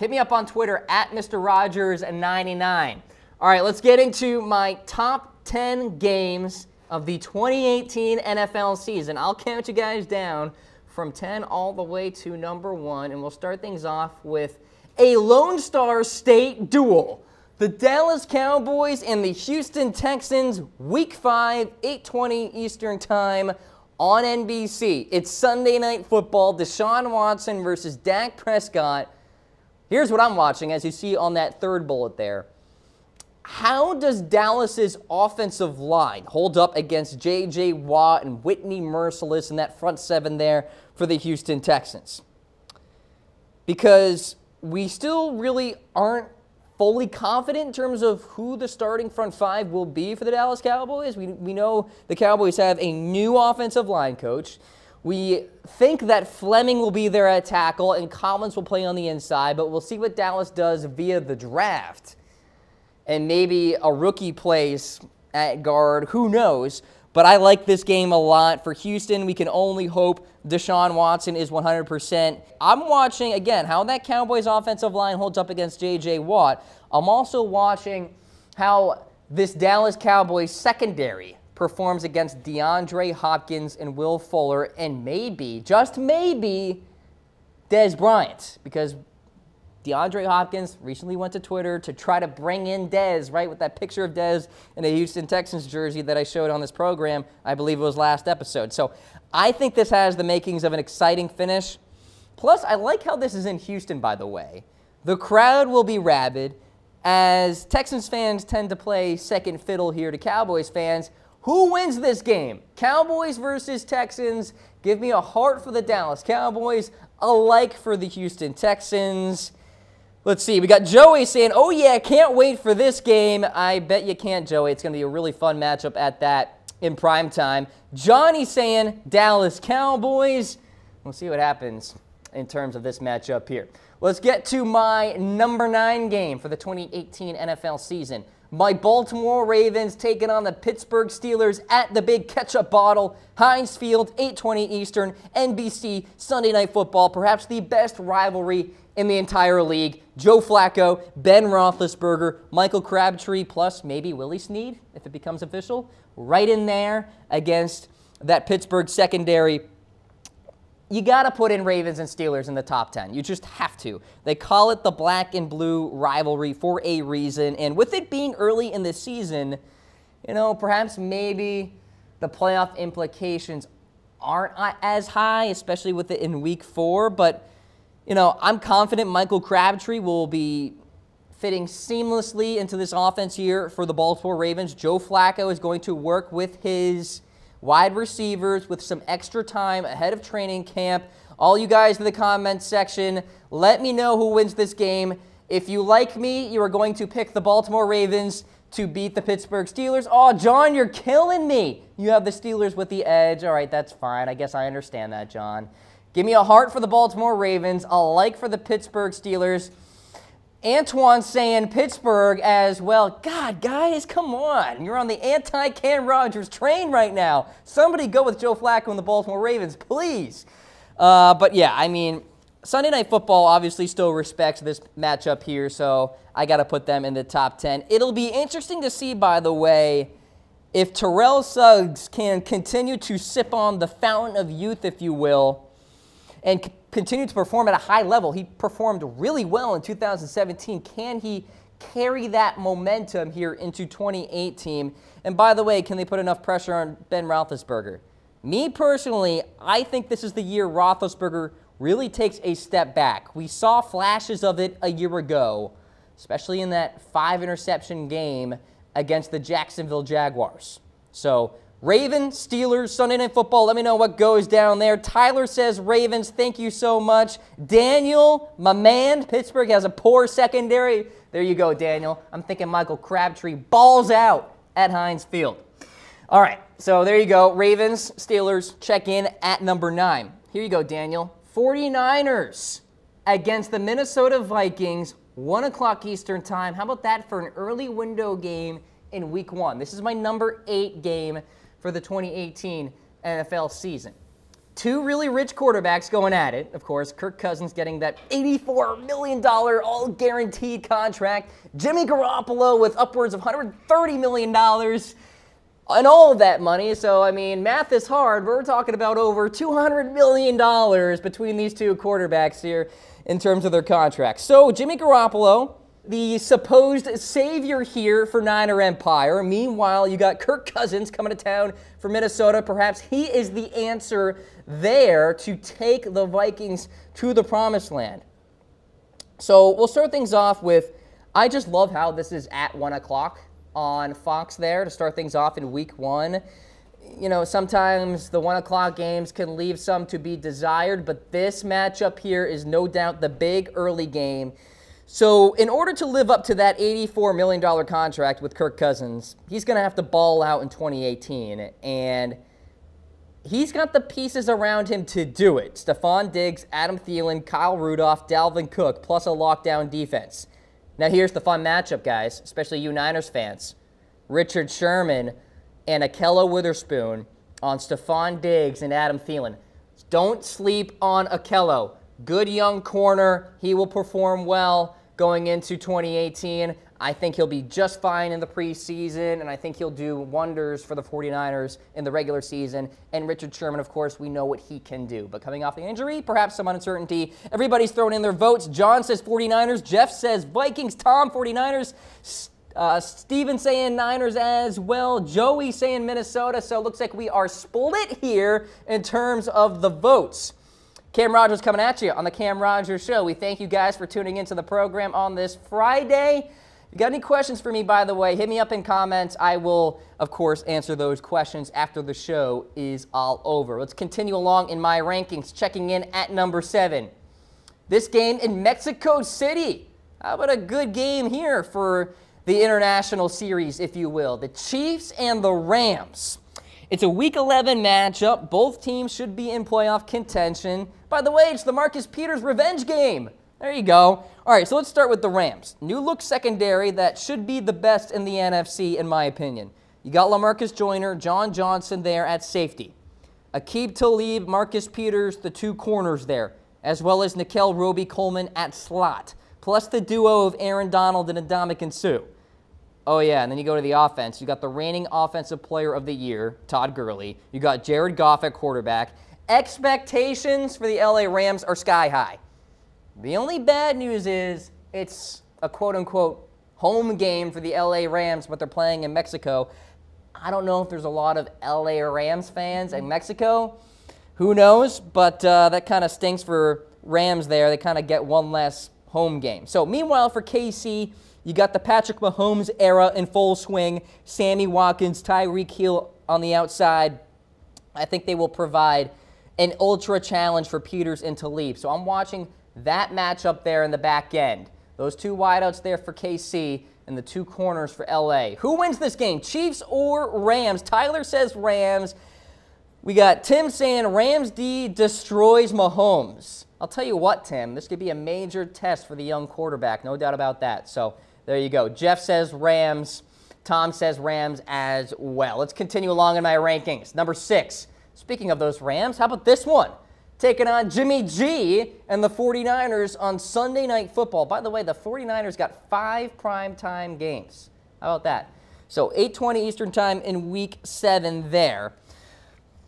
Hit me up on Twitter at Mr. Rogers99. All right, let's get into my top 10 games of the 2018 NFL season. I'll count you guys down from 10 all the way to number 1, and we'll start things off with a Lone Star State duel. The Dallas Cowboys and the Houston Texans, Week 5, 8:20 Eastern Time on NBC. It's Sunday Night Football, Deshaun Watson versus Dak Prescott. Here's what I'm watching, as you see on that third bullet there. How does Dallas's offensive line hold up against J.J. Watt and Whitney Mercilus and that front seven there for the Houston Texans? Because we still really aren't fully confident in terms of who the starting front five will be for the Dallas Cowboys. We know the Cowboys have a new offensive line coach. We think that Fleming will be there at tackle and Collins will play on the inside, but we'll see what Dallas does via the draft. And maybe a rookie plays at guard, who knows. But I like this game a lot. For Houston, we can only hope Deshaun Watson is 100%. I'm watching, again, how that Cowboys offensive line holds up against J.J. Watt. I'm also watching how this Dallas Cowboys secondary performs against DeAndre Hopkins and Will Fuller, and maybe, just maybe, Dez Bryant. Because DeAndre Hopkins recently went to Twitter to try to bring in Dez, right, with that picture of Dez in a Houston Texans jersey that I showed on this program. I believe it was last episode. So I think this has the makings of an exciting finish. Plus, I like how this is in Houston, by the way. The crowd will be rabid, as Texans fans tend to play second fiddle here to Cowboys fans. Who wins this game? Cowboys versus Texans. Give me a heart for the Dallas Cowboys, a like for the Houston Texans. Let's see, we got Joey saying, oh yeah, can't wait for this game. I bet you can't, Joey. It's going to be a really fun matchup at that in prime time. Johnny saying Dallas Cowboys. We'll see what happens in terms of this matchup here. Let's get to my number 9 game for the 2018 NFL season. My Baltimore Ravens taking on the Pittsburgh Steelers at the Big Ketchup Bottle, Heinz Field, 8:20 Eastern, NBC, Sunday Night Football, perhaps the best rivalry in the entire league. Joe Flacco, Ben Roethlisberger, Michael Crabtree, plus maybe Willie Snead, if it becomes official, right in there against that Pittsburgh secondary. You got to put in Ravens and Steelers in the top 10. You just have to. They call it the black and blue rivalry for a reason. And with it being early in the season, you know, perhaps maybe the playoff implications aren't as high, especially with it in week 4. But, you know, I'm confident Michael Crabtree will be fitting seamlessly into this offense here for the Baltimore Ravens. Joe Flacco is going to work with his wide receivers with some extra time ahead of training camp. All you guys in the comments section, let me know who wins this game. If you like me, you are going to pick the Baltimore Ravens to beat the Pittsburgh Steelers. Oh, John, you're killing me. You have the Steelers with the edge. All right, that's fine. I guess I understand that, John. Give me a heart for the Baltimore Ravens, a like for the Pittsburgh Steelers. Antoine saying Pittsburgh as well. God, guys, come on. You're on the anti-Cam Rodgers train right now. Somebody go with Joe Flacco and the Baltimore Ravens, please. But, yeah, I mean, Sunday Night Football obviously still respects this matchup here, so I got to put them in the top 10. It'll be interesting to see, by the way, if Terrell Suggs can continue to sip on the fountain of youth, if you will, and continue to perform at a high level. He performed really well in 2017. Can he carry that momentum here into 2018? And by the way, can they put enough pressure on Ben Roethlisberger? Me personally, I think this is the year Roethlisberger really takes a step back. We saw flashes of it a year ago, especially in that 5-interception game against the Jacksonville Jaguars. So Ravens, Steelers, Sunday Night Football. Let me know what goes down there. Tyler says Ravens. Thank you so much. Daniel, my man, Pittsburgh has a poor secondary. There you go, Daniel. I'm thinking Michael Crabtree balls out at Heinz Field. All right, so there you go. Ravens, Steelers, check in at number 9. Here you go, Daniel. 49ers against the Minnesota Vikings, 1 o'clock Eastern time. How about that for an early window game in week 1? This is my number 8 game for the 2018 NFL season. Two really rich quarterbacks going at it. Of course, Kirk Cousins getting that $84 million all-guaranteed contract. Jimmy Garoppolo with upwards of $130 million and all of that money. So, I mean, math is hard. We're talking about over $200 million between these two quarterbacks here in terms of their contracts. So, Jimmy Garoppolo, the supposed savior here for Niner Empire. Meanwhile, you got Kirk Cousins coming to town for Minnesota. Perhaps he is the answer there to take the Vikings to the promised land. So we'll start things off with, I just love how this is at 1 o'clock on Fox there to start things off in week 1. You know, sometimes the 1 o'clock games can leave some to be desired, but this matchup here is no doubt the big early game. So in order to live up to that $84 million contract with Kirk Cousins, he's going to have to ball out in 2018, and he's got the pieces around him to do it. Stephon Diggs, Adam Thielen, Kyle Rudolph, Dalvin Cook, plus a lockdown defense. Now here's the fun matchup, guys, especially you Niners fans. Richard Sherman and Ahkello Witherspoon on Stephon Diggs and Adam Thielen. Don't sleep on Ahkello. Good young corner. He will perform well going into 2018. I think he'll be just fine in the preseason, and I think he'll do wonders for the 49ers in the regular season. And Richard Sherman, of course, we know what he can do. But coming off the injury, perhaps some uncertainty. Everybody's throwing in their votes. John says 49ers. Jeff says Vikings. Tom, 49ers. Steven saying Niners as well. Joey saying Minnesota. So it looks like we are split here in terms of the votes. Cam Rogers coming at you on the Cam Rogers Show. We thank you guys for tuning into the program on this Friday. If you got any questions for me, by the way, hit me up in comments. I will, of course, answer those questions after the show is all over. Let's continue along in my rankings, checking in at number 7. This game in Mexico City. How about a good game here for the international series, if you will? The Chiefs and the Rams. It's a Week 11 matchup. Both teams should be in playoff contention. By the way, it's the Marcus Peters revenge game. There you go. All right, so let's start with the Rams. New look secondary that should be the best in the NFC, in my opinion. You got LaMarcus Joyner, John Johnson there at safety. Aqib Talib, Marcus Peters, the two corners there, as well as Nickel Roby-Coleman at slot, plus the duo of Aaron Donald and Ndamukong Suh. Oh, yeah, and then you go to the offense. You got the reigning Offensive Player of the Year, Todd Gurley. You got Jared Goff at quarterback. Expectations for the LA Rams are sky high. The only bad news is it's a quote-unquote home game for the LA Rams, but they're playing in Mexico. I don't know if there's a lot of LA Rams fans in Mexico. Who knows? But that kind of stinks for Rams there. They kind of get one less home game. So meanwhile for KC, you got the Patrick Mahomes era in full swing. Sammy Watkins, Tyreek Hill on the outside. I think they will provide an ultra challenge for Peters and Talib. So I'm watching that matchup there in the back end. Those two wideouts there for KC and the two corners for LA. Who wins this game, Chiefs or Rams? Tyler says Rams. We got Tim saying Rams D destroys Mahomes. I'll tell you what, Tim, this could be a major test for the young quarterback. No doubt about that. So there you go. Jeff says Rams. Tom says Rams as well. Let's continue along in my rankings. Number 6. Speaking of those Rams, how about this one? Taking on Jimmy G and the 49ers on Sunday Night Football. By the way, the 49ers got 5 primetime games. How about that? So 8:20 Eastern Time in Week 7 there.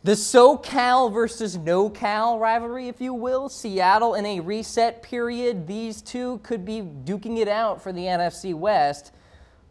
The SoCal versus NoCal rivalry, if you will. Seattle in a reset period. These two could be duking it out for the NFC West.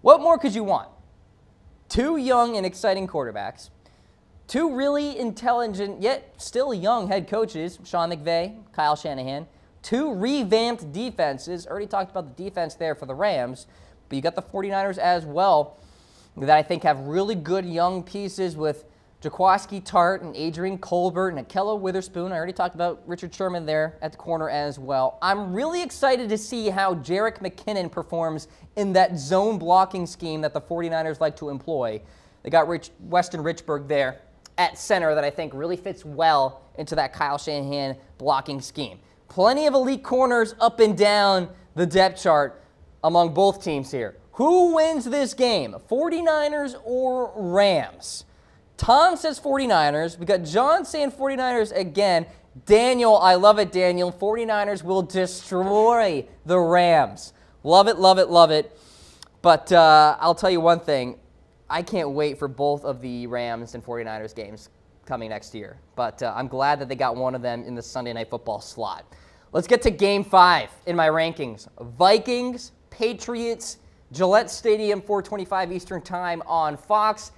What more could you want? 2 young and exciting quarterbacks. 2 really intelligent, yet still young head coaches, Sean McVay, Kyle Shanahan. 2 revamped defenses. Already talked about the defense there for the Rams, but you got the 49ers as well that I think have really good young pieces with Jaquiski Tart and Adrian Colbert and Ahkello Witherspoon. I already talked about Richard Sherman there at the corner as well. I'm really excited to see how Jerick McKinnon performs in that zone blocking scheme that the 49ers like to employ. They got Weston Richburg there at center that I think really fits well into that Kyle Shanahan blocking scheme. Plenty of elite corners up and down the depth chart among both teams here. Who wins this game, 49ers or Rams? Tom says 49ers. We got John saying 49ers again. Daniel, I love it, Daniel. 49ers will destroy the Rams. Love it, love it, love it. But I'll tell you one thing. I can't wait for both of the Rams and 49ers games coming next year. But I'm glad that they got one of them in the Sunday Night Football slot. Let's get to Game 5 in my rankings. Vikings, Patriots, Gillette Stadium, 4:25 Eastern Time on Fox.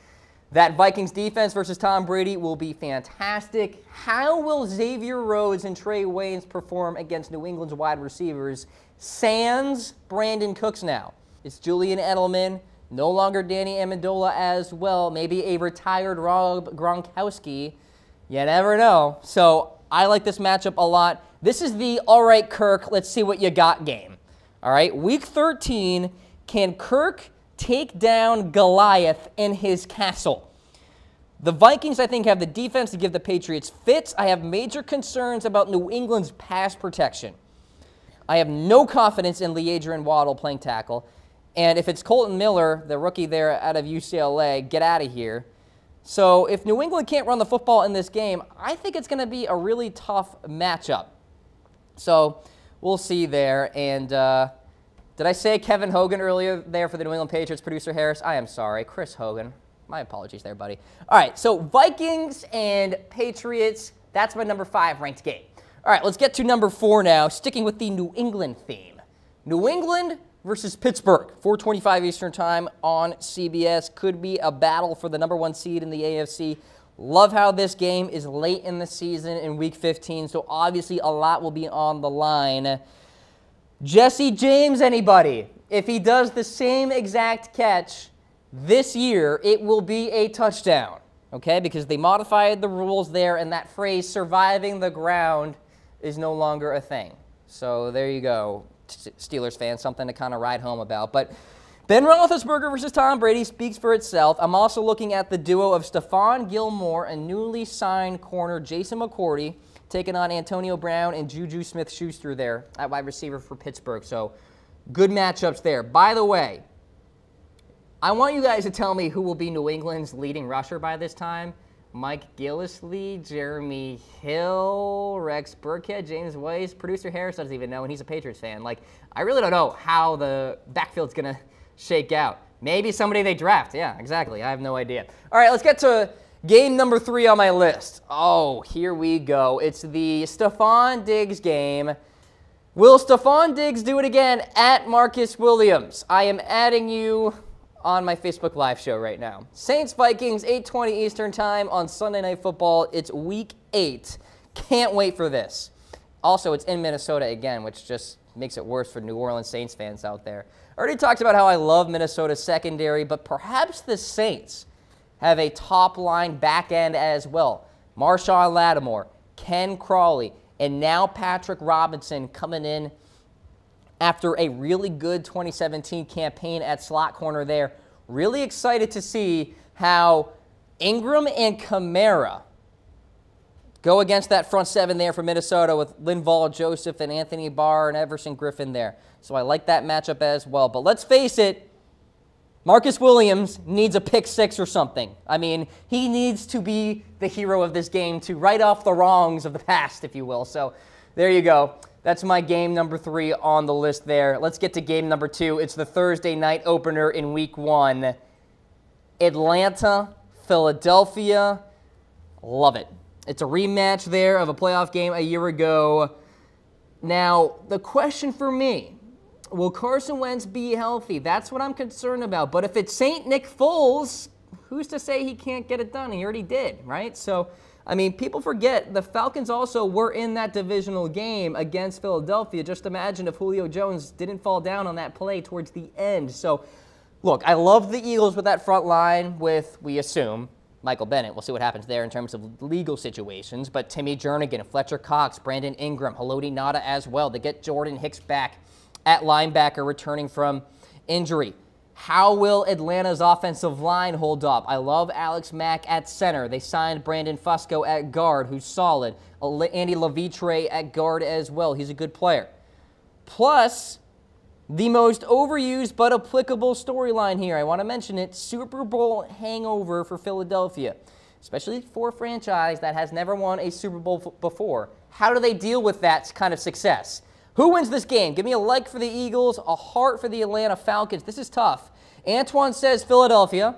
That Vikings defense versus Tom Brady will be fantastic. How will Xavier Rhodes and Trey Waynes perform against New England's wide receivers? Sans Brandon Cooks now. It's Julian Edelman, no longer Danny Amendola as well. Maybe a retired Rob Gronkowski. You never know. So I like this matchup a lot. This is the all right, Kirk, let's see what you got game. All right, Week 13, can Kirk take down Goliath in his castle? The Vikings, I think, have the defense to give the Patriots fits. I have major concerns about New England's pass protection. I have no confidence in Le'Adrian Waddle playing tackle. And if it's Colton Miller, the rookie there out of UCLA, get out of here. So if New England can't run the football in this game, I think it's going to be a really tough matchup. So we'll see there. And did I say Kevin Hogan earlier there for the New England Patriots, producer Harris? I am sorry. Chris Hogan. My apologies there, buddy. All right, so Vikings and Patriots, that's my number 5 ranked game. All right, let's get to number 4 now, sticking with the New England theme. New England versus Pittsburgh, 4:25 Eastern Time on CBS. Could be a battle for the number 1 seed in the AFC. Love how this game is late in the season in Week 15, so obviously a lot will be on the line. Jesse James, anybody? If he does the same exact catch this year, it will be a touchdown, okay? Because they modified the rules there, and that phrase, surviving the ground, is no longer a thing. So there you go, Steelers fans, something to kind of ride home about. But Ben Roethlisberger versus Tom Brady speaks for itself. I'm also looking at the duo of Stephon Gilmore and newly signed corner Jason McCourty taking on Antonio Brown and Juju Smith-Schuster there at wide receiver for Pittsburgh. So good matchups there. By the way, I want you guys to tell me who will be New England's leading rusher by this time. Mike Gillislee, Jeremy Hill, Rex Burkhead, James Weiss. Producer Harris doesn't even know, and he's a Patriots fan. Like, I really don't know how the backfield's going to shake out. Maybe somebody they draft. Yeah, exactly. I have no idea. All right, let's get to game number 3 on my list. Oh, here we go. It's the Stephon Diggs game. Will Stephon Diggs do it again at Marcus Williams? I am adding you on my Facebook Live show right now. Saints-Vikings, 8:20 Eastern Time on Sunday Night Football. It's Week 8. Can't wait for this. Also, it's in Minnesota again, which just makes it worse for New Orleans Saints fans out there. I already talked about how I love Minnesota's secondary, but perhaps the Saints have a top-line back end as well. Marshawn Lattimore, Ken Crawley, and now Patrick Robinson coming in after a really good 2017 campaign at slot corner there. Really excited to see how Ingram and Kamara go against that front 7 there for Minnesota with Linval Joseph and Anthony Barr and Everson Griffin there. So I like that matchup as well. But let's face it, Marcus Williams needs a pick 6 or something. I mean, he needs to be the hero of this game to write off the wrongs of the past, if you will. So there you go. That's my game number 3 on the list there. Let's get to game number 2. It's the Thursday night opener in Week 1. Atlanta, Philadelphia. Love it. It's a rematch there of a playoff game a year ago. Now, the question for me, will Carson Wentz be healthy? That's what I'm concerned about. But if it's St. Nick Foles, who's to say he can't get it done? He already did, right? So, I mean, people forget the Falcons also were in that divisional game against Philadelphia. Just imagine if Julio Jones didn't fall down on that play towards the end. So, look, I love the Eagles with that front line with, we assume, Michael Bennett. We'll see what happens there in terms of legal situations. But Timmy Jernigan, Fletcher Cox, Brandon Ingram, Haloti Ngata as well. They get Jordan Hicks back at linebacker returning from injury. How will Atlanta's offensive line hold up? I love Alex Mack at center. They signed Brandon Fusco at guard, who's solid. Andy Levitre at guard as well. He's a good player. Plus, the most overused but applicable storyline here, I want to mention it, Super Bowl hangover for Philadelphia. especially for a franchise that has never won a Super Bowl before. How do they deal with that kind of success? Who wins this game? Give me a like for the Eagles, a heart for the Atlanta Falcons. This is tough. Antoine says Philadelphia.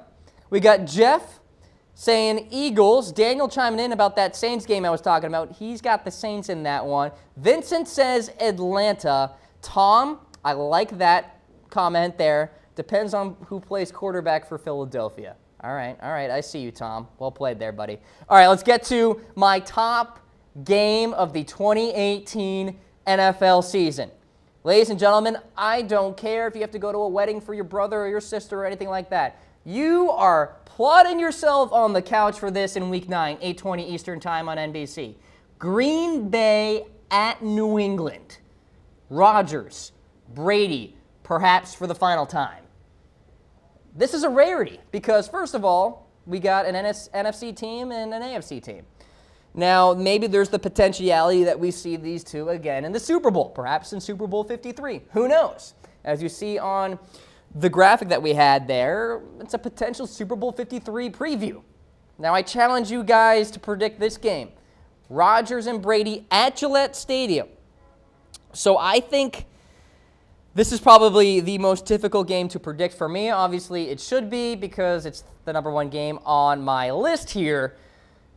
We got Jeff saying Eagles. Daniel chiming in about that Saints game I was talking about. He's got the Saints in that one. Vincent says Atlanta. Tom, I like that comment there. Depends on who plays quarterback for Philadelphia. All right, I see you, Tom. Well played there, buddy. All right, let's get to my top game of the 2018 NFL season. Ladies and gentlemen, I don't care if you have to go to a wedding for your brother or your sister or anything like that. You are plotting yourself on the couch for this in Week 9, 8:20 Eastern Time on NBC. Green Bay at New England. Rodgers, Brady, perhaps for the final time. This is a rarity because, first of all, we got an NFC team and an AFC team. Now, maybe there's the potentiality that we see these two again in the Super Bowl, perhaps in Super Bowl 53. Who knows? As you see on the graphic that we had there, it's a potential Super Bowl 53 preview. Now, I challenge you guys to predict this game. Rodgers and Brady at Gillette Stadium. So I think this is probably the most difficult game to predict for me. Obviously, it should be because it's the #1 game on my list here.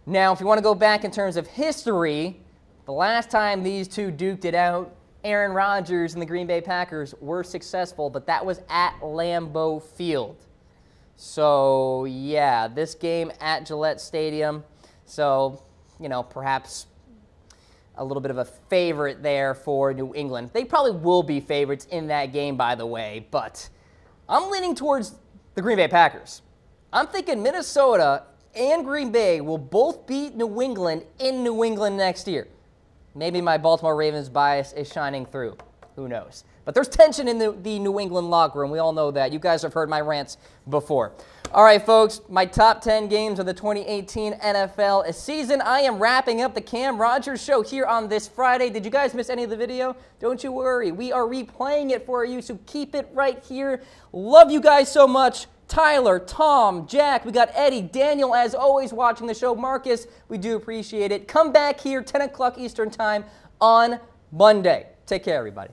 Now, if you want to go back in terms of history, the last time these two duked it out, Aaron Rodgers and the Green Bay Packers were successful, but that was at Lambeau Field. So, yeah, this game at Gillette Stadium. So, perhaps a little bit of a favorite there for New England. They probably will be favorites in that game, by the way, but I'm leaning towards the Green Bay Packers. I'm thinking Minnesota and Green Bay will both beat New England in New England next year. Maybe my Baltimore Ravens bias is shining through. Who knows? But there's tension in the New England locker room. We all know that. You guys have heard my rants before. All right, folks, my top 10 games of the 2018 NFL season. I am wrapping up the Cam Rogers Show here on this Friday. Did you guys miss any of the video? Don't you worry. We are replaying it for you, so keep it right here. Love you guys so much. Tyler, Tom, Jack, we got Eddie, Daniel, as always, watching the show. Marcus, we do appreciate it. Come back here, 10 o'clock Eastern Time on Monday. Take care, everybody.